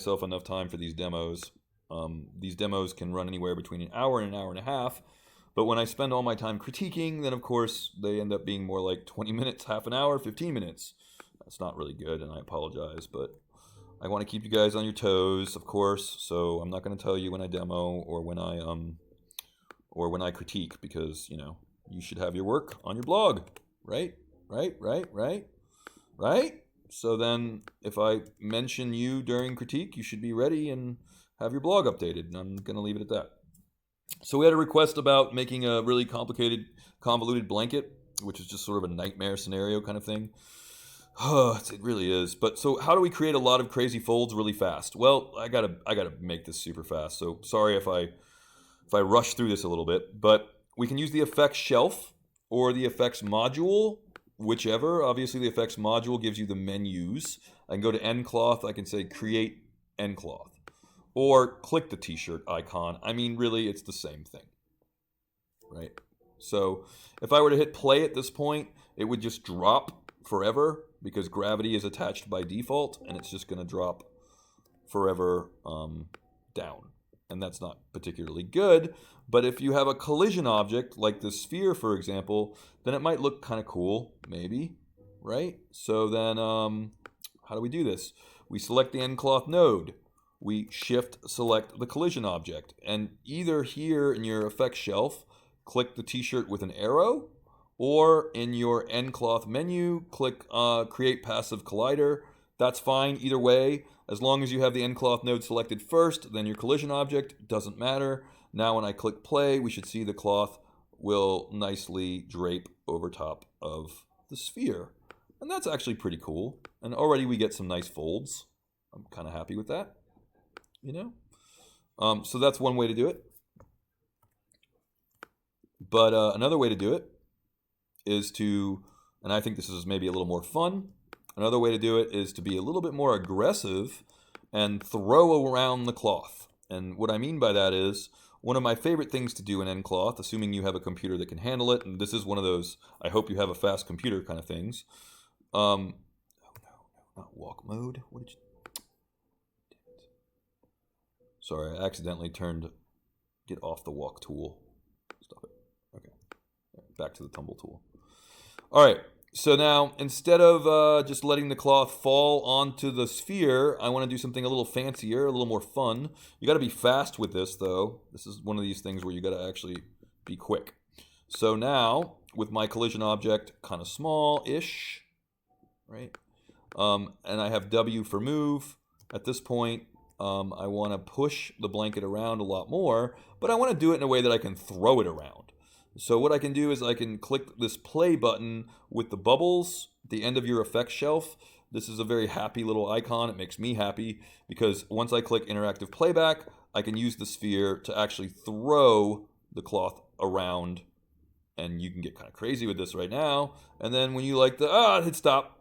myself enough time for these demos. These demos can run anywhere between an hour and an hour and a half. But when I spend all my time critiquing, then of course they end up being more like 20 minutes, half an hour, 15 minutes. That's not really good, and I apologize, but I want to keep you guys on your toes, of course. So I'm not going to tell you when I demo or when I critique, because you should have your work on your blog, right? Right? So then, if I mention you during critique, you should be ready and have your blog updated. And I'm going to leave it at that. So we had a request about making a really complicated, convoluted blanket, which is just sort of a nightmare scenario kind of thing. It really is. But so how do we create a lot of crazy folds really fast? Well, I gotta make this super fast. So sorry if I rush through this a little bit, but we can use the effects shelf or the effects module, whichever. Obviously, the effects module gives you the menus. I can go to end cloth. I can say create end cloth, or click the t-shirt icon. I mean, really, it's the same thing, right? So if I were to hit play at this point, it would just drop forever because gravity is attached by default, and it's just going to drop forever down. And that's not particularly good. But if you have a collision object, like the sphere, for example, then it might look kind of cool, maybe, right? So then how do we do this? We select the end cloth node. We shift select the collision object. And either here in your effects shelf, click the t-shirt with an arrow, or in your end cloth menu, click create passive collider. That's fine either way. As long as you have the end cloth node selected first, then your collision object doesn't matter. Now when I click play, we should see the cloth will nicely drape over top of the sphere. And that's actually pretty cool. And already we get some nice folds. I'm kind of happy with that, So that's one way to do it. But another way to do it is to, and I think this is maybe a little more fun, another way to do it is to be a little bit more aggressive and throw around the cloth. And what I mean by that is, one of my favorite things to do in end cloth, assuming you have a computer that can handle it, and this is one of those, I hope you have a fast computer kind of things. Oh no, not walk mode. What did you? Sorry, I accidentally turned get off the walk tool. Stop it. Okay, back to the tumble tool. All right. So now, instead of just letting the cloth fall onto the sphere, I want to do something a little fancier, a little more fun. You got to be fast with this, though. This is one of these things where you got to actually be quick. So now, with my collision object kind of small-ish, right? And I have W for move. At this point, I want to push the blanket around a lot more, but I want to do it in a way that I can throw it around. So what I can do is I can click this play button with the bubbles at the end of your effects shelf. This is a very happy little icon. It makes me happy because once I click interactive playback, I can use the sphere to actually throw the cloth around. And you can get kind of crazy with this right now. And then when you like hit stop.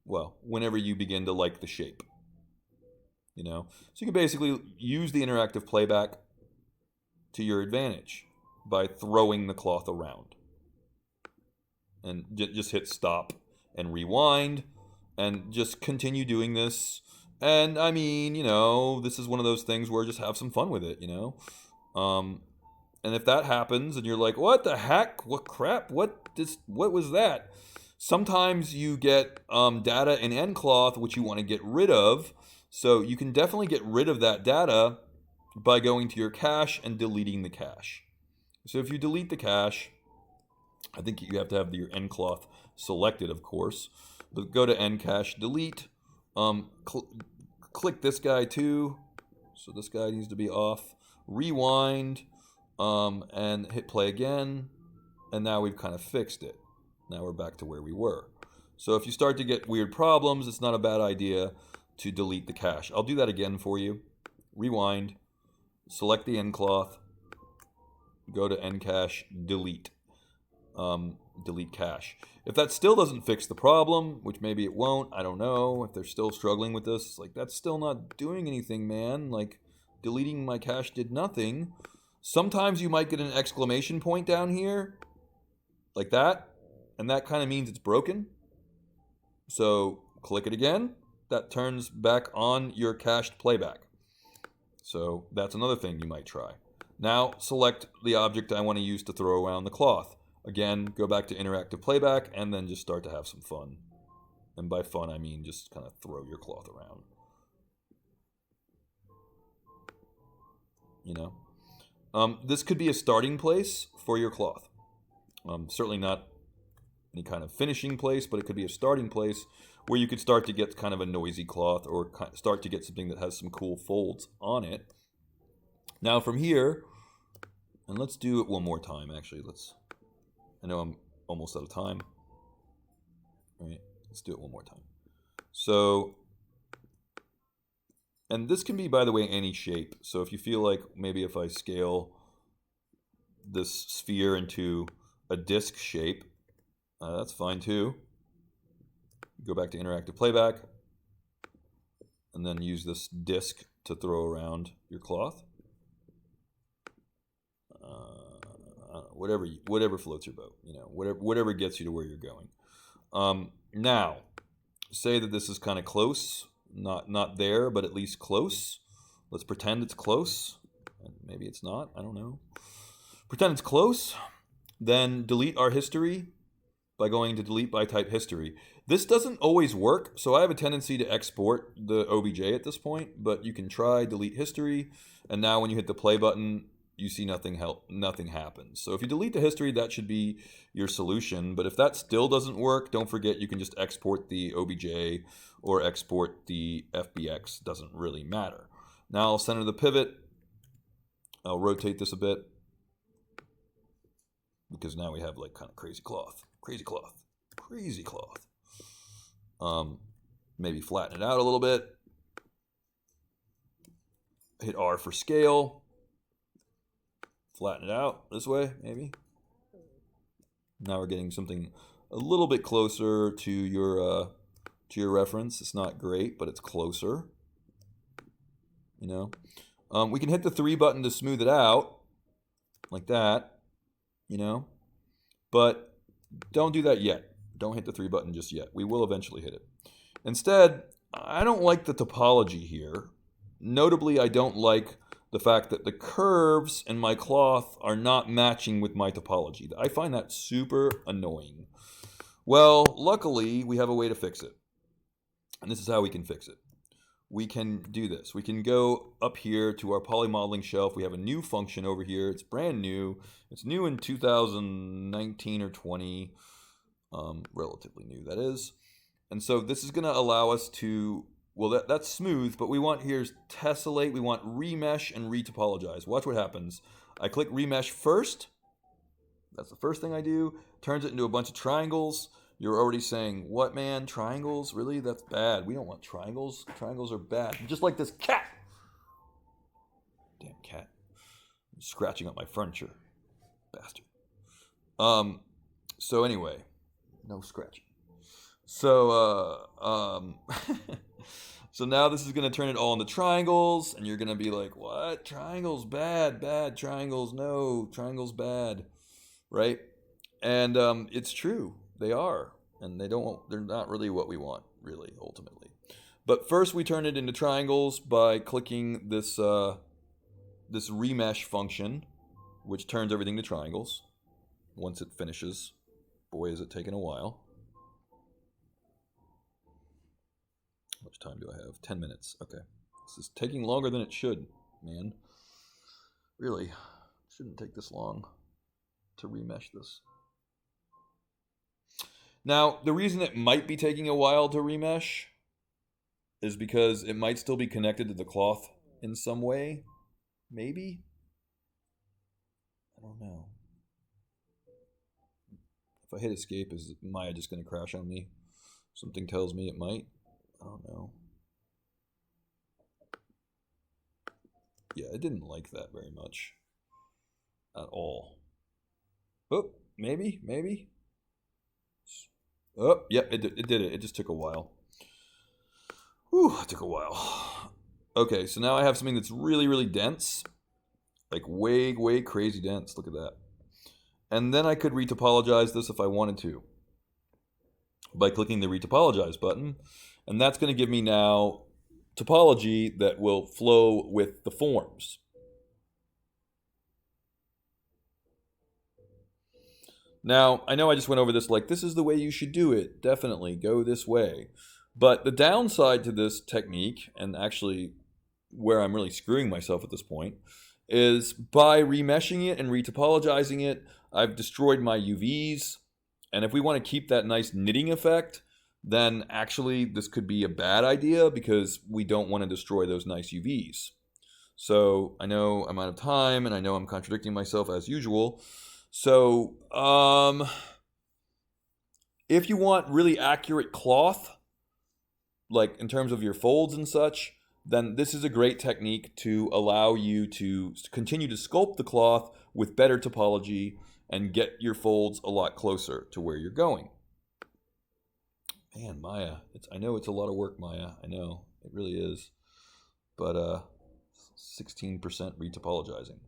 Well, whenever you begin to like the shape. So you can basically use the interactive playback to your advantage by throwing the cloth around. And just hit stop and rewind and just continue doing this. And I mean, this is one of those things where just have some fun with it, And if that happens and you're like, what the heck? What crap? What was that? Sometimes you get data in end cloth which you want to get rid of. So you can definitely get rid of that data by going to your cache and deleting the cache. So if you delete the cache, I think you have to have your end cloth selected, of course. But go to end cache, delete. Click this guy too. So this guy needs to be off. Rewind and hit play again. And now we've kind of fixed it. Now we're back to where we were. So if you start to get weird problems, it's not a bad idea to delete the cache. I'll do that again for you. Rewind. Select the end cloth. Go to end cache, delete. Delete cache. If that still doesn't fix the problem, which maybe it won't, I don't know. If they're still struggling with this, that's still not doing anything, man. Deleting my cache did nothing. Sometimes you might get an exclamation point down here, like that, and that kind of means it's broken. So click it again, that turns back on your cached playback. So that's another thing you might try. Now select the object I want to use to throw around the cloth. Again, go back to interactive playback and then just start to have some fun. And by fun, I mean just kind of throw your cloth around. You know? This could be a starting place for your cloth. Certainly not any kind of finishing place, but it could be a starting place where you could start to get kind of a noisy cloth or start to get something that has some cool folds on it. Now from here, and let's do it one more time, actually. I know I'm almost out of time. All right, let's do it one more time. So, and this can be, by the way, any shape. So if you feel like maybe if I scale this sphere into a disc shape, that's fine too. Go back to interactive playback and then use this disc to throw around your cloth. Whatever floats your boat, you know, whatever gets you to where you're going. Now, say that this is kind of close, not there, but at least close. Let's pretend it's close. Maybe it's not. I don't know. Pretend it's close. Then delete our history by going to delete by type history. This doesn't always work, so I have a tendency to export the OBJ at this point, but you can try delete history, and now when you hit the play button, you see nothing happens. So if you delete the history, that should be your solution, but if that still doesn't work, don't forget you can just export the OBJ or export the FBX, doesn't really matter. Now I'll center the pivot, I'll rotate this a bit, because now we have like kind of crazy cloth. Maybe flatten it out a little bit. Hit R for scale. Flatten it out this way, maybe. Now we're getting something a little bit closer to your reference. It's not great, but it's closer. You know, we can hit the 3 button to smooth it out, like that. You know, but don't do that yet. Don't hit the 3 button just yet. We will eventually hit it. Instead, I don't like the topology here. Notably, I don't like the fact that the curves in my cloth are not matching with my topology. I find that super annoying. Well, luckily, we have a way to fix it. And this is how we can fix it. We can do this. We can go up here to our polymodeling shelf. We have a new function over here. It's brand new. It's new in 2019 or 20. Relatively new, that is. And so this is going to allow us to, well, that's smooth, but we want here's tessellate. We want remesh and retopologize. Watch what happens. I click remesh first. That's the first thing I do. Turns it into a bunch of triangles. You're already saying, what, man? Triangles? Really? That's bad. We don't want triangles. Triangles are bad. Just like this cat. Damn cat. I'm scratching up my furniture. Bastard. So anyway, no scratching. So, so now this is going to turn it all into triangles, and you're going to be like, what? Triangles bad, bad. Triangles, no. Triangles bad. Right? And it's true. They are, and they're not really what we want, really, ultimately. But first we turn it into triangles by clicking this this remesh function, which turns everything to triangles once it finishes. Boy, is it taking a while. How much time do I have? 10 minutes. Okay. This is taking longer than it should, man. Really, it shouldn't take this long to remesh this. Now, the reason it might be taking a while to remesh is because it might still be connected to the cloth in some way. Maybe? I don't know. If I hit escape, is Maya just going to crash on me? Something tells me it might. I don't know. Yeah, I didn't like that very much. At all. Oh, maybe. Oh, yeah, it did it. It just took a while. Whew, it took a while. Okay, so now I have something that's really, really dense. Like way, way crazy dense. Look at that. And then I could retopologize this if I wanted to. By clicking the retopologize button. And that's going to give me now topology that will flow with the forms. Now, I know I just went over this like, this is the way you should do it. Definitely go this way. But the downside to this technique, and actually where I'm really screwing myself at this point, is by remeshing it and retopologizing it, I've destroyed my UVs. And if we want to keep that nice knitting effect, then actually this could be a bad idea because we don't want to destroy those nice UVs. So I know I'm out of time, and I know I'm contradicting myself as usual. So if you want really accurate cloth, like in terms of your folds and such, then this is a great technique to allow you to continue to sculpt the cloth with better topology and get your folds a lot closer to where you're going. Man, Maya, I know it's a lot of work, Maya. I know, it really is. But 16% retopologizing.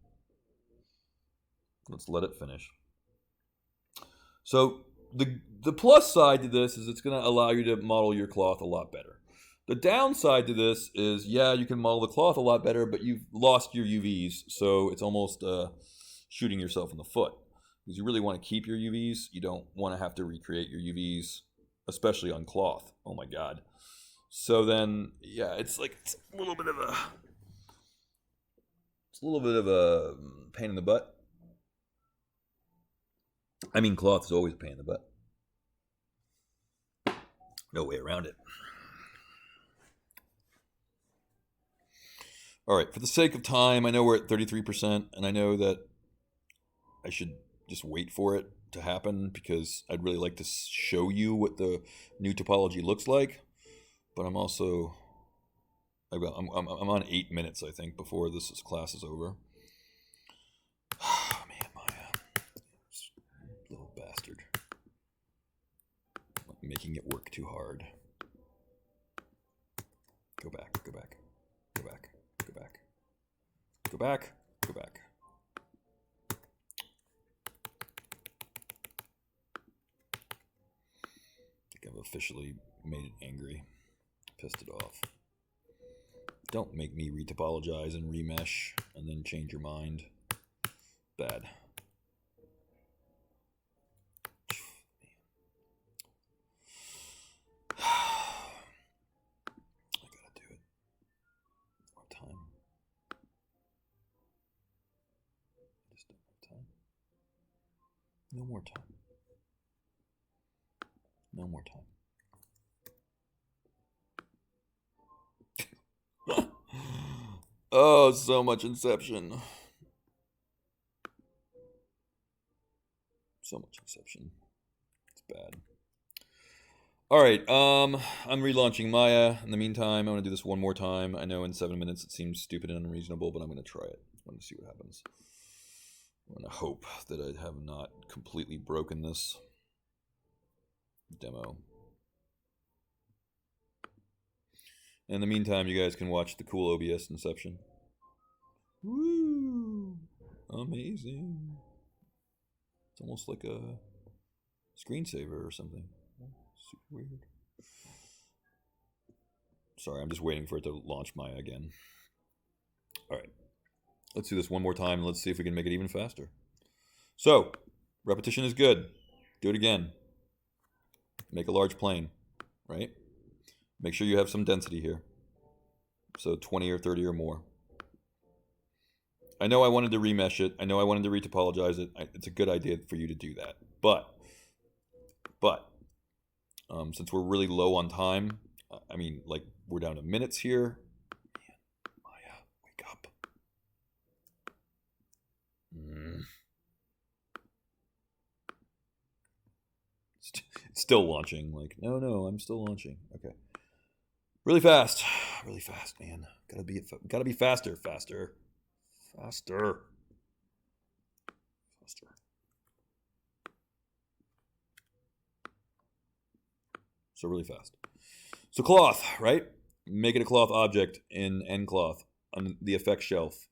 Let's let it finish. So the plus side to this is it's going to allow you to model your cloth a lot better. The downside to this is, yeah, you can model the cloth a lot better, but you've lost your UVs, so it's almost shooting yourself in the foot. Because you really want to keep your UVs. You don't want to have to recreate your UVs, especially on cloth. Oh my God. So then, yeah, it's a little bit of a pain in the butt. I mean, cloth is always a pain in the butt. No way around it. All right, for the sake of time, I know we're at 33%, and I know that I should just wait for it to happen because I'd really like to show you what the new topology looks like. But I'm also, I'm on 8 minutes, I think, before this class is over. Oh, man, Maya, little bastard, making it work too hard. Go back, go back, go back, go back, go back, go back. I think I've officially made it angry, pissed it off. Don't make me retopologize and remesh and then change your mind. Bad. No more time. No more time. Oh, so much Inception. So much Inception. It's bad. All right, I'm relaunching Maya. In the meantime, I want to do this one more time. I know in 7 minutes it seems stupid and unreasonable, but I'm going to try it. I want to see what happens. I'm going to hope that I have not completely broken this demo. In the meantime, you guys can watch the cool OBS Inception. Woo! Amazing. It's almost like a screensaver or something. Super weird. Sorry, I'm just waiting for it to launch Maya again. All right. Let's do this one more time and let's see if we can make it even faster. So, repetition is good. Do it again. Make a large plane, right? Make sure you have some density here. So 20 or 30 or more. I know I wanted to remesh it. I know I wanted to retopologize it. It's a good idea for you to do that. But, since we're really low on time, I mean, like, we're down to minutes here. Man, Maya, wake up. It's still launching. Like, no, I'm still launching. Okay. Really fast, man. Gotta be faster. So really fast. So cloth, right? Make it a cloth object in end cloth on the effect shelf.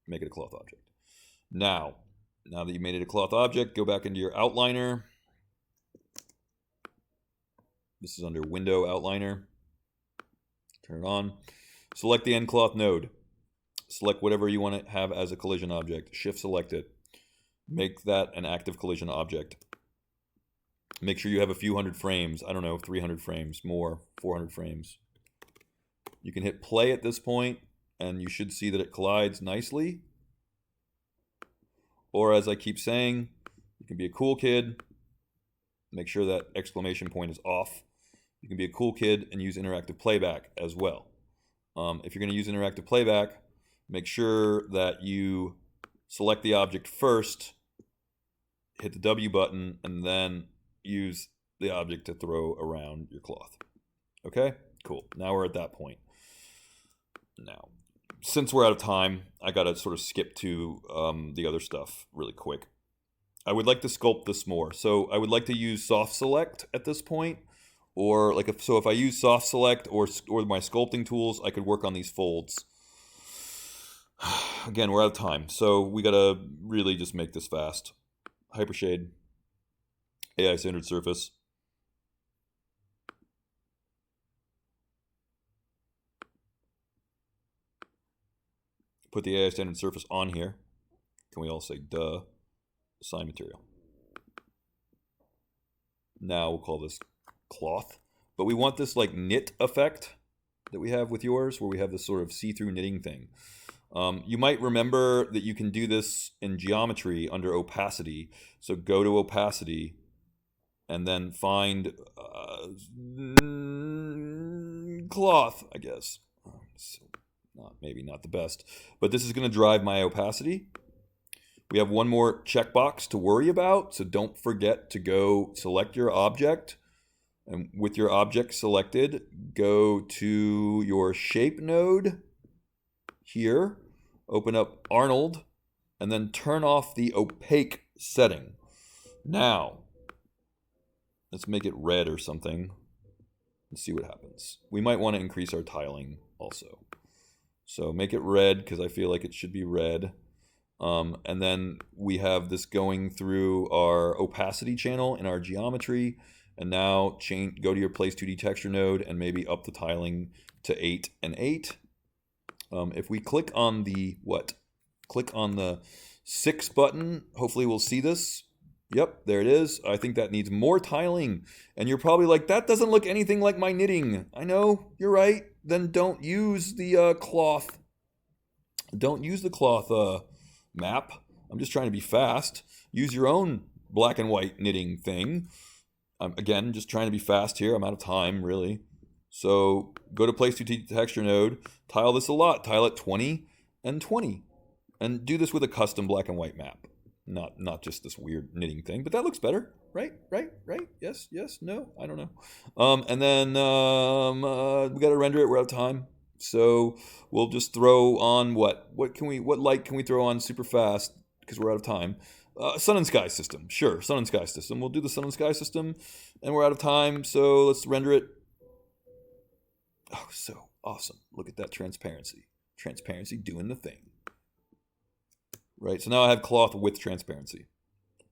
Make it a cloth object. Now that you made it a cloth object, go back into your outliner. This is under Window Outliner. Turn it on. Select the end cloth node. Select whatever you want to have as a collision object. Shift select it. Make that an active collision object. Make sure you have a few hundred frames. I don't know, 300 frames, more, 400 frames. You can hit play at this point, and you should see that it collides nicely. Or as I keep saying, you can be a cool kid. Make sure that exclamation point is off. You can be a cool kid and use interactive playback as well. If you're going to use interactive playback, make sure that you select the object first, hit the W button, and then use the object to throw around your cloth. Okay? Cool. Now we're at that point. Now, since we're out of time, I got to sort of skip to the other stuff really quick. I would like to sculpt this more. So I would like to use soft select at this point. Or like if I use soft select or my sculpting tools, I could work on these folds. Again, we're out of time. So we got to really just make this fast. Hypershade. AI standard surface. Put the AI standard surface on here. Can we all say duh? Assign material. Now we'll call this cloth. But we want this like knit effect that we have with yours, where we have this sort of see-through knitting thing. You might remember that you can do this in geometry under opacity. So go to opacity and then find cloth, I guess. So maybe not the best, but this is going to drive my opacity. We have one more checkbox to worry about, so don't forget to go select your object, and with your object selected, go to your shape node here, open up Arnold, and then turn off the opaque setting. Now, let's make it red or something. Let's see what happens. We might want to increase our tiling also. So make it red because I feel like it should be red. And then we have this going through our opacity channel in our geometry. And now go to your Place 2D texture node and maybe up the tiling to 8 and 8. If we click on the Click on the 6 button. Hopefully we'll see this. Yep, there it is. I think that needs more tiling. And you're probably like, that doesn't look anything like my knitting. I know, you're right. Then don't use the cloth. Don't use the cloth map. I'm just trying to be fast. Use your own black and white knitting thing. Again, just trying to be fast here. I'm out of time, really. So go to Place 2D texture node. Tile this a lot. Tile it 20 and 20. And do this with a custom black and white map. Not just this weird knitting thing, but that looks better, right? Yes, no, I don't know. And then we got to render it. We're out of time, so we'll just throw on what light can we throw on super fast because we're out of time. Sun and sky system, sure, sun and sky system. We'll do the sun and sky system, and we're out of time, so let's render it. Oh, so awesome! Look at that transparency doing the thing. Right, so now I have cloth with transparency,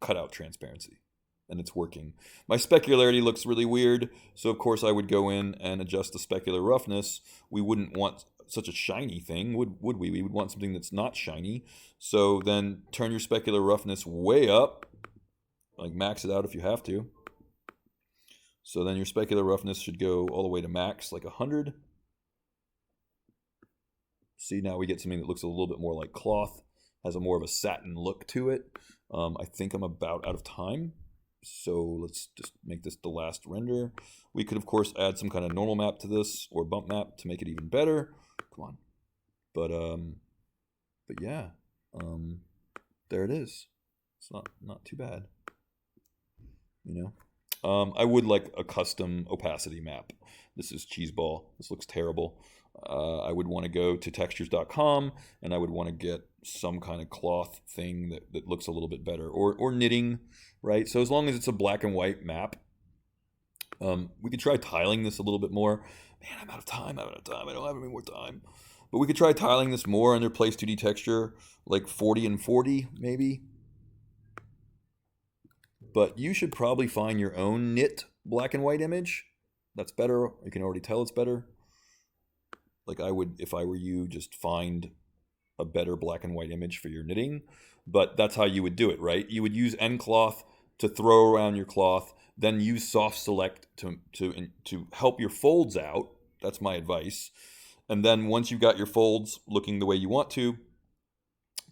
cutout transparency, and it's working. My specularity looks really weird, so of course I would go in and adjust the specular roughness. We wouldn't want such a shiny thing, would we? We would want something that's not shiny. So then turn your specular roughness way up, like max it out if you have to. So then your specular roughness should go all the way to max, like 100. See, now we get something that looks a little bit more like cloth. Has a more of a satin look to it. I think I'm about out of time. So let's just make this the last render. We could, of course, add some kind of normal map to this or bump map to make it even better. Come on. But yeah, there it is. It's not too bad. You know, I would like a custom opacity map. This is cheeseball. This looks terrible. I would want to go to textures.com and I would want to get some kind of cloth thing that looks a little bit better, or knitting, right? So as long as it's a black and white map, we could try tiling this a little bit more. Man, I'm out of time. I don't have any more time. But we could try tiling this more under Place 2D texture, like 40 and 40 maybe. But you should probably find your own knit black and white image. That's better. You can already tell it's better. Like I would, if I were you, just find a better black and white image for your knitting. But that's how you would do it, right? You would use end cloth to throw around your cloth, then use soft select to help your folds out. That's my advice. And then once you've got your folds looking the way you want to,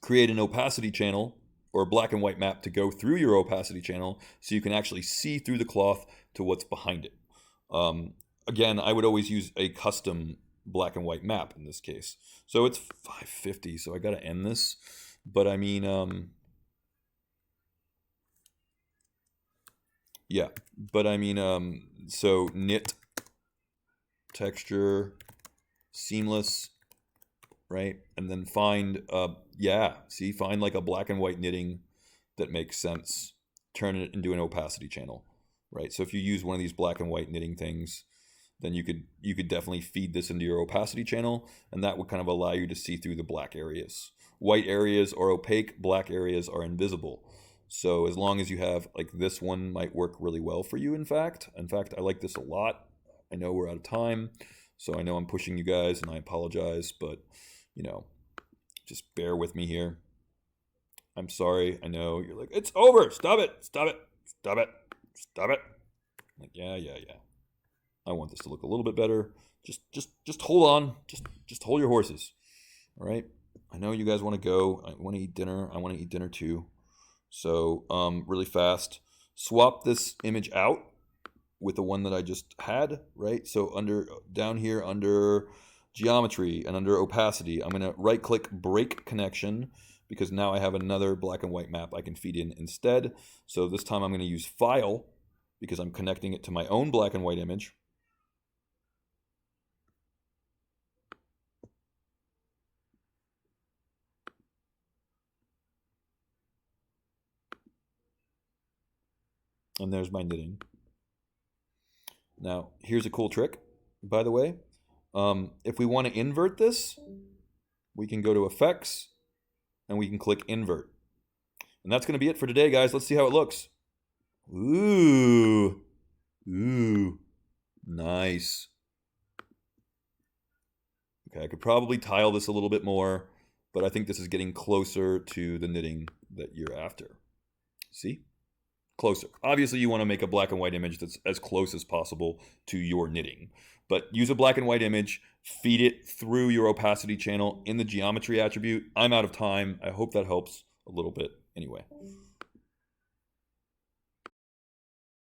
create an opacity channel or a black and white map to go through your opacity channel so you can actually see through the cloth to what's behind it. Again, I would always use a custom black and white map in this case. So it's 550, so I got to end this. But I mean, yeah, but I mean, so knit, texture, seamless, right? And then find, yeah, see, find like a black and white knitting that makes sense. Turn it into an opacity channel, right? So if you use one of these black and white knitting things, then you could definitely feed this into your opacity channel, and that would kind of allow you to see through the black areas. White areas are opaque, black areas are invisible. So as long as you have, like, this one might work really well for you, in fact. I like this a lot. I know we're out of time, so I know I'm pushing you guys, and I apologize, but, you know, just bear with me here. I'm sorry. I know you're like, it's over. Stop it. Stop it. Stop it. Stop it. I'm like, yeah. I want this to look a little bit better. Just hold on. Just hold your horses. All right. I know you guys want to go. I want to eat dinner. I want to eat dinner too. So, really fast, swap this image out with the one that I just had, right? So down here under geometry and under opacity, I'm going to right click break connection because now I have another black and white map I can feed in instead. So this time I'm going to use file because I'm connecting it to my own black and white image. And there's my knitting. Now, here's a cool trick, by the way. If we want to invert this, we can go to Effects, and we can click Invert. And that's going to be it for today, guys. Let's see how it looks. Ooh. Nice. Okay, I could probably tile this a little bit more, but I think this is getting closer to the knitting that you're after. See? Closer. Obviously, you want to make a black and white image that's as close as possible to your knitting. But use a black and white image, feed it through your opacity channel in the geometry attribute. I'm out of time. I hope that helps a little bit anyway.